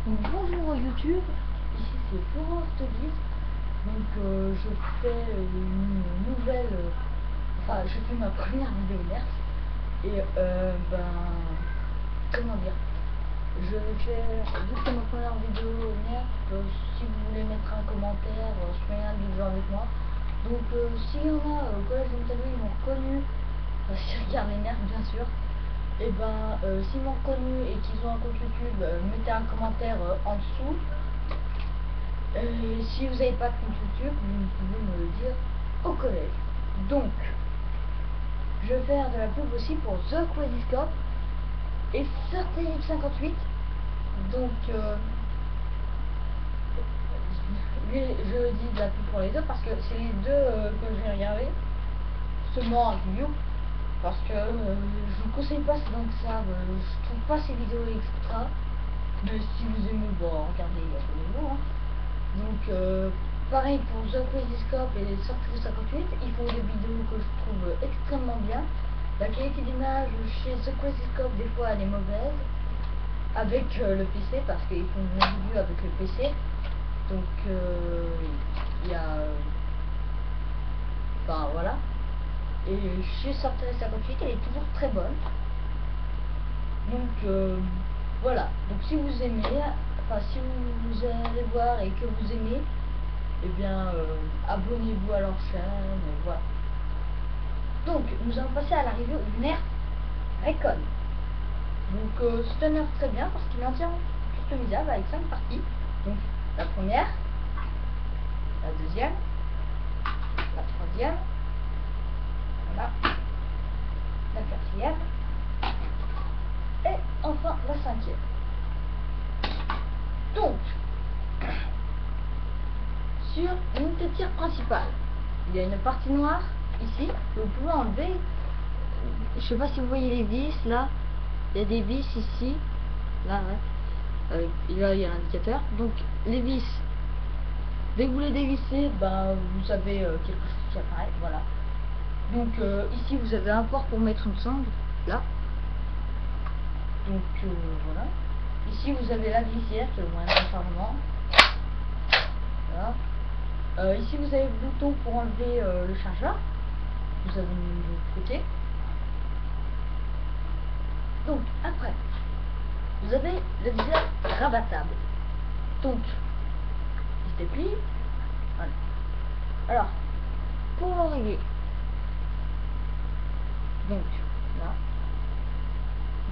Donc bonjour YouTube, ici c'est Florence de Guise. Donc je fais une nouvelle, enfin je fais ma première vidéo Nerf. Et comment dire, je vais faire, vu que c'est ma première vidéo Nerf, si vous voulez mettre un commentaire, soyez indulgents avec moi. Donc s'il y en a au collège de Montagneux, ils m'ont reconnu, si regardent les Nerfs bien sûr. Et s'ils m'ont reconnu et qu'ils ont un compte YouTube, mettez un commentaire en dessous. Si vous n'avez pas de compte YouTube, vous pouvez me le dire au collège. Donc, je vais faire de la pub aussi pour The Crazy Scope et Certain 58. Donc, je dis de la pub pour les deux parce que c'est les deux que j'ai regardé seulement en review. Parce que je vous conseille pas ces dents que ça, je trouve pas ces vidéos extra. Mais si vous aimez, bon, regardez, abonnez-vous. Hein. Donc, pareil pour The Crazy Scope et Sortie 58, ils font des vidéos que je trouve extrêmement bien. La qualité d'image chez The Crazy Scope, des fois, elle est mauvaise. Avec le PC, parce qu'ils font une vidéo avec le PC. Donc, il y a. Enfin, voilà. Et chez Sortie 58, elle est toujours très bonne. Donc, voilà. Donc, si vous aimez, enfin, si vous allez voir et que vous aimez, eh bien, abonnez-vous à leur chaîne, voilà. Donc, nous allons passer à la review Nerf Recon. Donc, c'est un Nerf très bien parce qu'il est entièrement customisable avec 5 parties. Donc, la première, la deuxième, la troisième, voilà, la quatrième, et enfin la cinquième. Donc, sur l'unité de tir principale, il y a une partie noire ici que vous pouvez enlever. Je sais pas si vous voyez les vis là, il y a des vis ici, là, ouais. Là il y a l'indicateur. Donc les vis, dès que vous les dévissez, vous avez quelque chose qui apparaît, voilà. Donc ici vous avez un port pour mettre une sangle, là. Donc voilà. Ici vous avez la glissière qui est le moyen de rechargement. Voilà. Ici vous avez le bouton pour enlever le chargeur. Vous avez mis de l'autre côté. Donc après, vous avez le viseur rabattable. Donc, il se déplie. Voilà. Alors, pour le régler, donc là,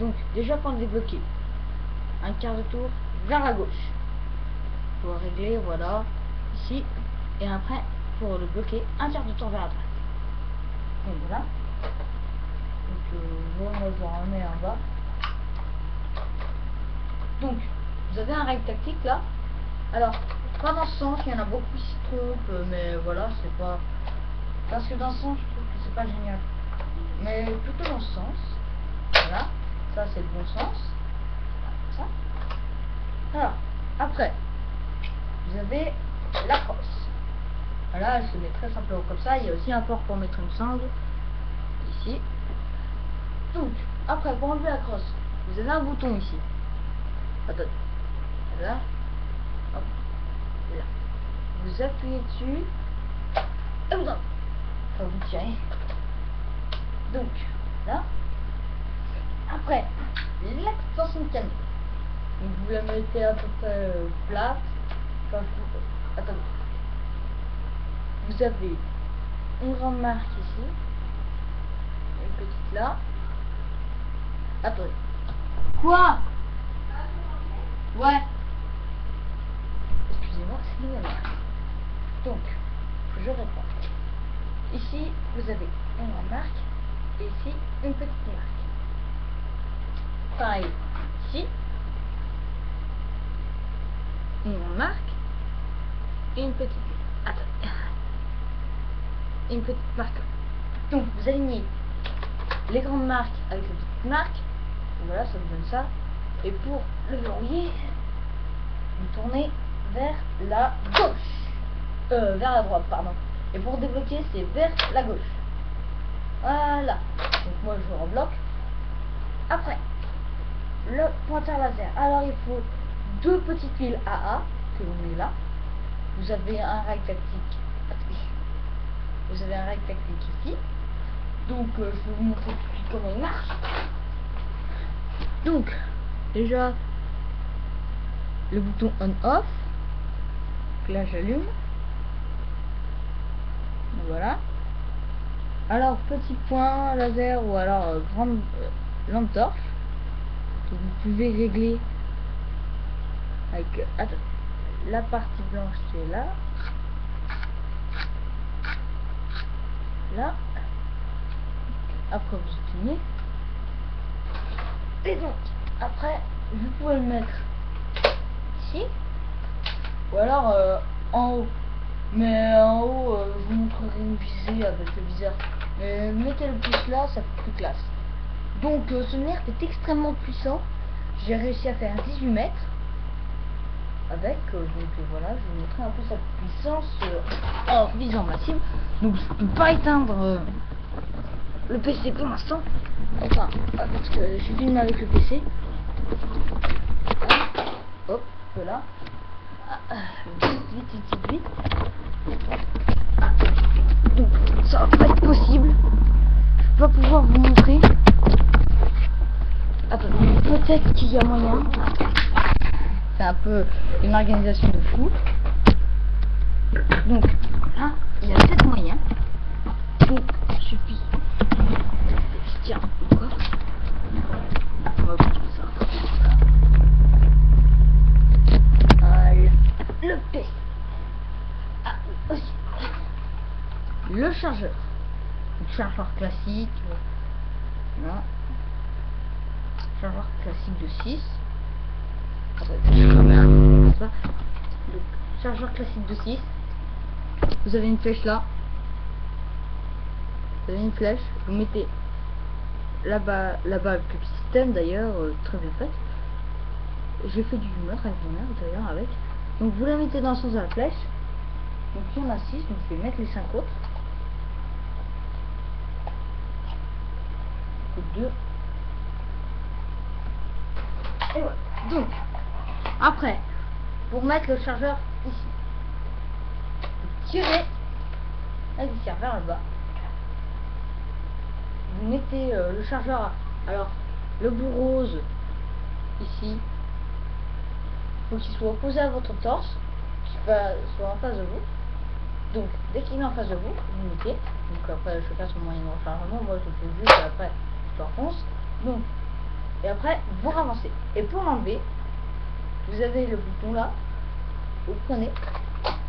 donc déjà pour le débloquer, un quart de tour vers la gauche. Pour le régler, voilà, ici, et après pour le bloquer, un quart de tour vers la droite. Donc voilà. Donc moi je en remets en bas. Donc vous avez un règle tactique là. Alors pas dans ce sens, il y en a beaucoup qui se trompent, mais voilà, c'est pas, parce que dans ce sens je trouve que c'est pas génial, mais plutôt dans ce sens. Voilà, ça c'est le bon sens. Voilà, ça. Alors après vous avez la crosse. Voilà, elle se met très simplement comme ça. Il y a aussi un port pour mettre une sangle ici. Donc après, pour enlever la crosse, vous avez un bouton ici. Attends, là, hop, là. Vous appuyez dessus et vous tirez. Donc là, après l'extension de canon. Donc vous la mettez à peu près plate. Enfin, attendez. Vous avez une grande marque ici, une petite là. Attendez. Quoi? Ouais. Excusez-moi, c'est une marque. Donc, je réponds. Ici, vous avez une grande marque et ici, une petite marque. Pareil, ici, une grande marque et une petite marque. Attendez. Une petite marque. Donc vous alignez les grandes marques avec les petites marques. Voilà, ça vous donne ça. Et pour le verrouiller, vous tournez vers la gauche. Vers la droite, pardon. Et pour débloquer, c'est vers la gauche. Voilà. Donc moi je rebloque. Après, le pointeur laser. Alors il faut deux petites piles AA que l'on met là. Vous avez un rail tactique. Vous avez un rail tactique ici. Donc je vais vous montrer tout de suite comment il marche. Donc déjà le bouton on-off. Là j'allume. Voilà. Alors petit point laser ou alors grande lampe torche. Donc, vous pouvez régler avec la partie blanche qui est là. Là. Après vous éteignez. Et donc après vous pouvez le mettre ici. Ou alors en haut. Mais en haut, je vous montrerai une visée avec le viseur. Mais mettez le plus là, ça fait plus classe. Donc ce nerf est extrêmement puissant. J'ai réussi à faire 18 mètres. Avec, donc voilà, je vais vous montrer un peu sa puissance en visant massive. Donc je peux pas éteindre le PC pour l'instant. Enfin, parce que je suis filmé avec le PC. Hop, voilà. Vite. Donc ça va pas être possible. Je vais pas pouvoir vous montrer. Attendez, peut-être qu'il y a moyen. C'est un peu une organisation de fou. Donc là, il y a peut-être moyen. Donc il suffit. Tiens, quoi? On va faire ça. Le PC. Aussi. Le chargeur. Le chargeur classique. Là. Chargeur classique de 6. Donc, chargeur classique de 6. Vous avez une flèche là. Vous avez une flèche. Vous mettez là-bas avec le système d'ailleurs, très bien fait. J'ai fait du humeur avec mon mère d'ailleurs avec. Donc vous la mettez dans le sens de la flèche. Donc il y en a 6, donc je vais mettre les 5 autres. 2. Et voilà. Donc après, pour mettre le chargeur ici, vous tirez la vis vers le bas. Vous mettez le chargeur, alors le bout rose ici. Faut qu'il soit opposé à votre torse, qu'il soit en face de vous. Donc dès qu'il est en face de vous, vous mettez. Donc après chacun son moyen de rechargement. Moi je fais juste et après je l'enfonce. Donc et après vous ravancez. Et pour l'enlever, vous avez le bouton là. Vous prenez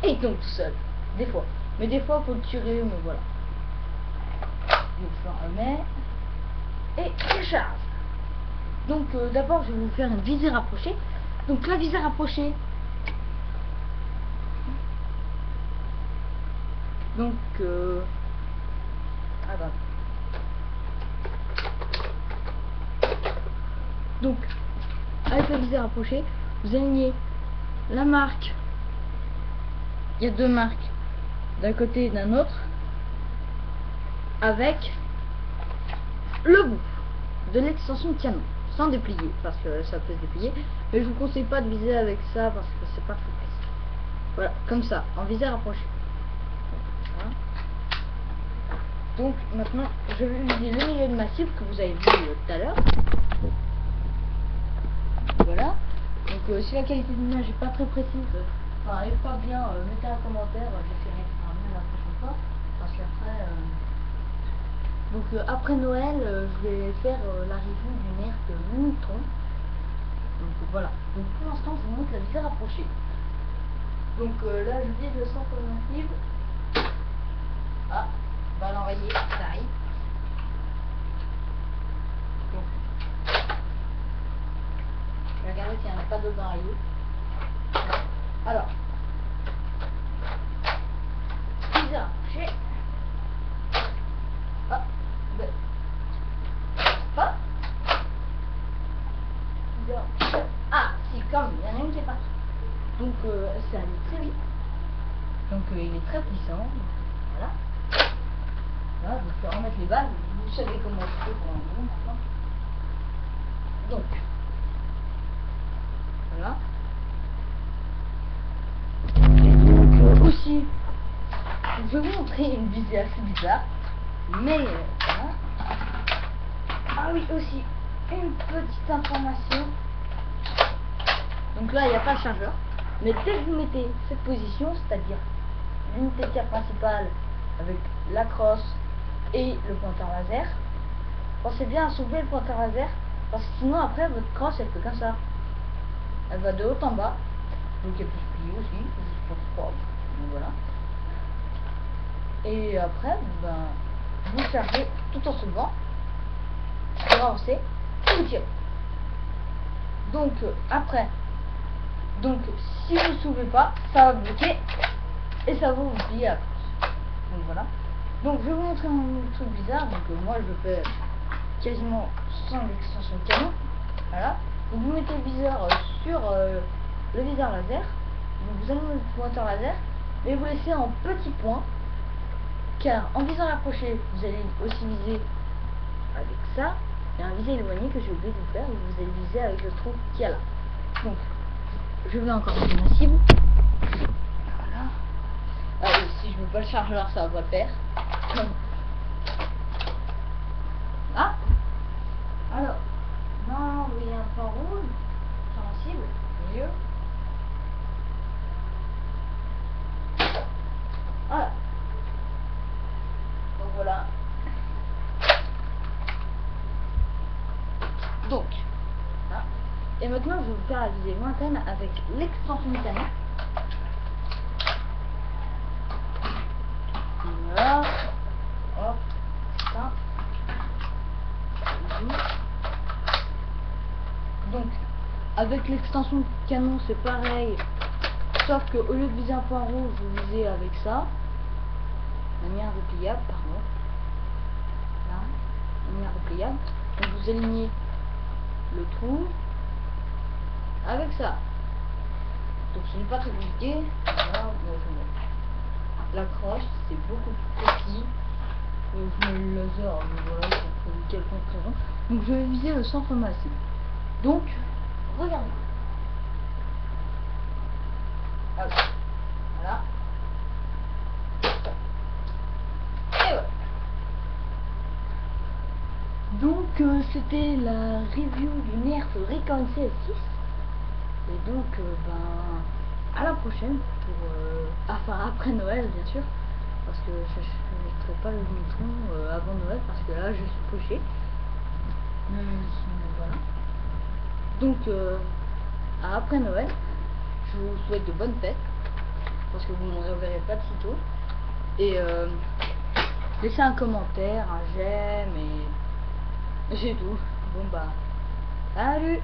et il tombe tout seul. Des fois. Mais des fois faut le tirer, mais voilà. Donc je le remets et je charge. Donc d'abord je vais vous faire une visée rapprochée. Donc la visée rapprochée. Donc attends. Donc avec la visée rapprochée, vous alignez la marque. Il y a deux marques d'un côté et d'un autre avec le bout de l'extension de canon sans déplier parce que ça peut se déplier, mais je vous conseille pas de viser avec ça parce que c'est pas facile. Voilà, comme ça, en visée rapprochée. Voilà. Donc maintenant je vais viser le milieu de ma cible que vous avez vu tout à l'heure. Voilà. Donc si la qualité de l'image n'est pas très précise, enfin elle est pas bien, mettez un commentaire, j'essaierai de faire mieux la prochaine fois. Parce qu'après donc après Noël, je vais faire la review du nerf Mini-Tron. Donc voilà. Donc pour l'instant, je vous montre la visée rapprochée. Donc là, je vise le centre massif. Ah, balle enrayée, ça arrive. Donc, je vais regarder s'il n'y en a pas d'autres enrayés. Alors, visée rapprochée. Ah, ben. Pas. Ah, si, comme il y en a une qui est partie. Donc, ça allait très vite. Donc, il est très puissant. Voilà. Là, donc, je vais remettre les balles. Vous savez comment je fais pour l'enlever maintenant. Donc, voilà. je vais vous montrer une visée assez bizarre, mais voilà. Ah oui, aussi une petite information. Donc là, il n'y a pas de chargeur, mais dès que vous mettez cette position, c'est-à-dire l'unité de tir principale avec la crosse et le pointeur laser, pensez bien à soulever le pointeur laser, parce que sinon après votre crosse elle fait comme ça, elle va de haut en bas, donc elle peut se plier aussi sur 3, donc voilà. Et après ben vous chargez tout en soulevant pour avancer et vous tirez. Donc après, donc si vous ne soulevez pas, ça va bloquer et ça va vous plier à la crosse. Donc voilà. Donc je vais vous montrer un truc bizarre. Donc moi je fais quasiment sans l'extension de canon. Voilà. Donc vous mettez le viseur sur le viseur laser. Donc vous allumez le pointeur laser, mais vous laissez en petit point, car en visant rapproché, vous allez aussi viser avec ça, et un visé éloigné que j'ai oublié de vous faire, vous allez viser avec le trou qu'il y a là. Donc je vais encore faire ma cible. Voilà. Ah oui, si je veux pas le chargeur, ça va pas le faire. Ah, alors, non, il y a un point rouge sur la cible, milieu. Voilà. Donc voilà. Donc, voilà. Et maintenant, je vais vous faire la visée lointaine avec l'extension du canon. Voilà. Hop, ça. Donc, avec l'extension de canon, c'est pareil. Sauf que au lieu de viser un point rouge, vous visez avec ça. Manière repliable, pardon. Là, manière repliable. Donc vous alignez le trou avec ça. Donc ce n'est pas très compliqué. Voilà, la croche, c'est beaucoup plus précis. Je mets le laser, voilà, pour une quelconque raison. Donc je vais viser le centre massif. Donc, regardez. Hop. Voilà. Et voilà. Donc c'était la review du Nerf Recon CS6. Et donc ben à la prochaine pour enfin après Noël bien sûr, parce que je ne ferai pas le Neutron avant Noël parce que là je suis poché. Voilà. Donc à après Noël, je vous souhaite de bonnes fêtes parce que vous ne me reverrez pas de sitôt. Et laissez un commentaire, un j'aime et c'est tout. Bon bah salut.